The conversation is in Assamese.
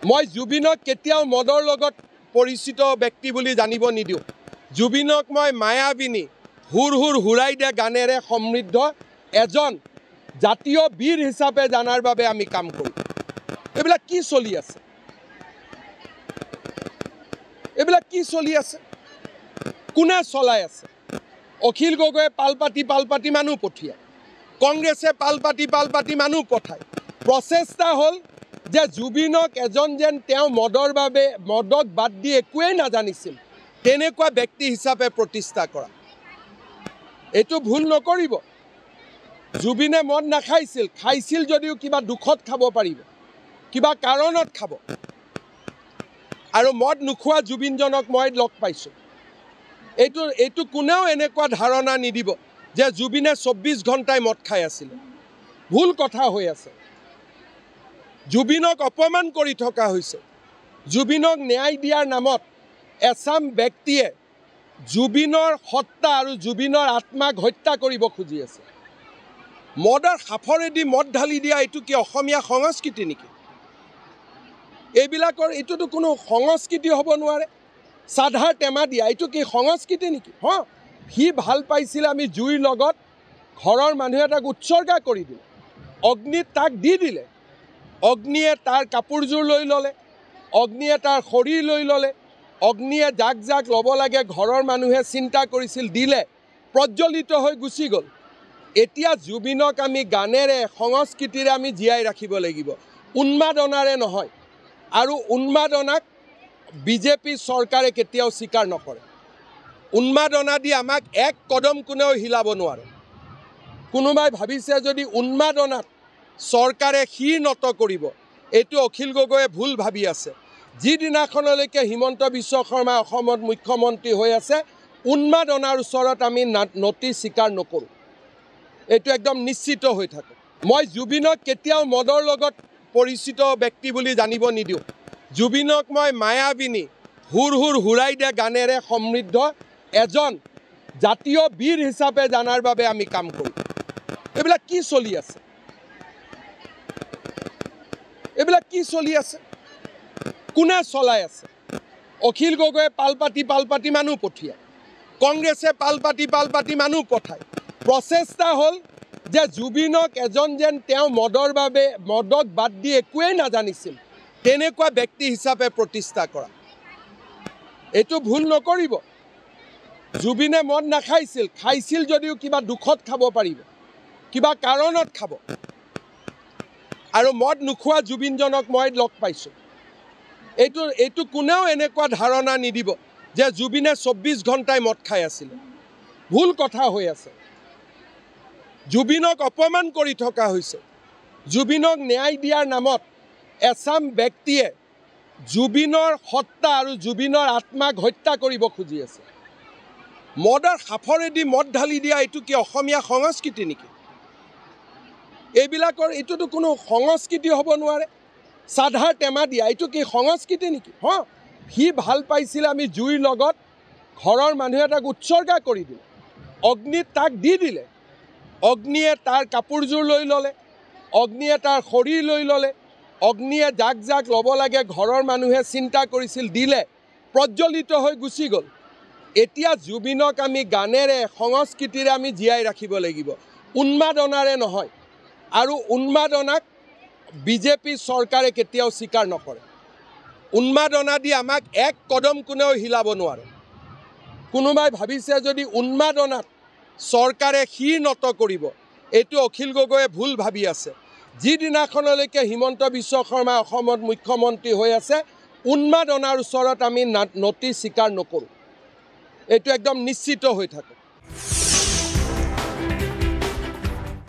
মই জুবিনক কেতিয়াও মদৰ লগত পৰিচিত ব্যক্তি বুলি জানিব নিদিওঁ। জুবিনক মই মায়াবিনী হুৰ হুৰ হুৰাই দিয়া গানেৰে সমৃদ্ধ এজন জাতীয় বীৰ হিচাপে জানাৰ বাবে আমি কাম কৰোঁ। এইবিলাক কি চলি আছে? এইবিলাক কি চলি আছে? কোনে চলাই আছে? অখিল গগৈয়ে পাল পাতি মানুহ পঠিয়ায়, কংগ্ৰেছে পাল পাতি মানুহ পঠায়। প্ৰচেষ্টা হ'ল যে জুবিনক এজন যেন তেওঁ মদৰ বাবে মদক বাদ দি একোৱেই নাজানিছিল তেনেকুৱা ব্যক্তি হিচাপে প্ৰতিষ্ঠা কৰা। এইটো ভুল নকৰিব। জুবিনে মদ নাখাইছিল, খাইছিল যদিও কিবা দুখত খাব পাৰিব, কিবা কাৰণত খাব। আৰু মদ নোখোৱা জুবিনজনক মই লগ পাইছোঁ। এইটো কোনেও এনেকুৱা ধাৰণা নিদিব যে জুবিনে 24 ঘণ্টাই মদ খাই আছিলে। ভুল কথা হৈ আছে। জুবিনক অপমান কৰি থকা হৈছে। জুবিনক ন্যায় দিয়াৰ নামত এচাম ব্যক্তিয়ে জুবিনৰ সত্তা আৰু জুবিনৰ আত্মাক হত্যা কৰিব খুজি আছে। মদৰ সাফৰেদি মদ ঢালি দিয়া এইটো কি অসমীয়া সংস্কৃতি নেকি? এইবিলাকৰ এইটোতো কোনো সংস্কৃতি হ'ব নোৱাৰে। চাধাৰ টেমা দিয়া এইটো কি সংস্কৃতি নেকি? সি ভাল পাইছিল, আমি জুইৰ লগত ঘৰৰ মানুহে তাক উৎসৰ্গা কৰি দিলে, অগ্নিত তাক দি দিলে। অগ্নিয়ে তাৰ কাপোৰযোৰ লৈ ল'লে, অগ্নিয়ে তাৰ শৰীৰ লৈ ল'লে, অগ্নিয়ে যাক যাক ল'ব লাগে ঘৰৰ মানুহে চিন্তা কৰিছিল, দিলে, প্ৰজ্বলিত হৈ গুচি গ'ল। এতিয়া জুবিনক আমি গানেৰে সংস্কৃতিৰে আমি জীয়াই ৰাখিব লাগিব, উন্মাদনাৰে নহয়। আৰু উন্মাদনাক বিজেপি চৰকাৰে কেতিয়াও স্বীকাৰ নকৰে। উন্মাদনা দি আমাক এক কদম কোনেও হিলাব নোৱাৰে। কোনোবাই ভাবিছে যদি উন্মাদনাত চৰকাৰে শিৰ নত কৰিব, এইটো অখিল গগৈয়ে ভুল ভাবি আছে। যিদিনাখনলৈকে হিমন্ত বিশ্ব শৰ্মা অসমত মুখ্যমন্ত্ৰী হৈ আছে, উন্মাদনাৰ ওচৰত আমি নতি স্বীকাৰ নকৰোঁ। এইটো একদম নিশ্চিত হৈ থাকে। মই জুবিনক কেতিয়াও মদৰ লগত পৰিচিত ব্যক্তি বুলি জানিব নিদিওঁ। জুবিনক মই মায়াবিনী হুৰ হুৰ হুৰাই দিয়া গানেৰে সমৃদ্ধ এজন জাতীয় বীৰ হিচাপে জানাৰ বাবে আমি কাম কৰোঁ। এইবিলাক কি চলি আছে? এইবিলাক কি চলি আছে? কোনে চলাই আছে? অখিল গগৈয়ে পাল পাতি মানুহ পঠিয়ায়, কংগ্ৰেছে পাল পাতি মানুহ পঠায়। প্ৰচেষ্টা হ'ল যে জুবিনক এজন যেন তেওঁ মদৰ বাবে মদক বাদ দি একোৱেই নাজানিছিল তেনেকুৱা ব্যক্তি হিচাপে প্ৰতিষ্ঠা কৰা। এইটো ভুল নকৰিব। জুবিনে মদ নাখাইছিল, খাইছিল যদিও কিবা দুখত খাব পাৰিব, কিবা কাৰণত খাব। আৰু মদ নোখোৱা জুবিনজনক মই লগ পাইছোঁ। এইটো কোনেও এনেকুৱা ধাৰণা নিদিব যে জুবিনে 24 ঘণ্টাই মদ খাই আছিলে। ভুল কথা হৈ আছে। জুবিনক অপমান কৰি থকা হৈছে। জুবিনক ন্যায় দিয়াৰ নামত এচাম ব্যক্তিয়ে জুবিনৰ সত্তা আৰু জুবিনৰ আত্মাক হত্যা কৰিব খুজি আছে। মদৰ সাফৰেদি মদ ঢালি দিয়া এইটো কি অসমীয়া সংস্কৃতি নেকি? এইবিলাকৰ এইটোতো কোনো সংস্কৃতি হ'ব নোৱাৰে। চাধাৰ টেমা দিয়া এইটো কি সংস্কৃতি নেকি? সি ভাল পাইছিল, আমি জুইৰ লগত ঘৰৰ মানুহে তাক উৎসৰ্গা কৰি দিলে, অগ্নিত তাক দি দিলে। অগ্নিয়ে তাৰ কাপোৰযোৰ লৈ ল'লে, অগ্নিয়ে তাৰ শৰীৰ লৈ ল'লে, অগ্নিয়ে যাক যাক ল'ব লাগে ঘৰৰ মানুহে চিন্তা কৰিছিল, দিলে, প্ৰজ্বলিত হৈ গুচি গ'ল। এতিয়া জুবিনক আমি গানেৰে সংস্কৃতিৰে আমি জীয়াই ৰাখিব লাগিব, উন্মাদনাৰে নহয়। আৰু উন্মাদনাক বিজেপি চৰকাৰে কেতিয়াও স্বীকাৰ নকৰে। উন্মাদনা দি আমাক এক কদম কোনেও হিলাব নোৱাৰে। কোনোবাই ভাবিছে যদি উন্মাদনাত চৰকাৰে শিৰ নত কৰিব, এইটো অখিল গগৈয়ে ভুল ভাবি আছে। যিদিনাখনলৈকে হিমন্ত বিশ্ব শৰ্মা অসমত মুখ্যমন্ত্ৰী হৈ আছে, উন্মাদনাৰ ওচৰত আমি নতি স্বীকাৰ নকৰোঁ। এইটো একদম নিশ্চিত হৈ থাকে।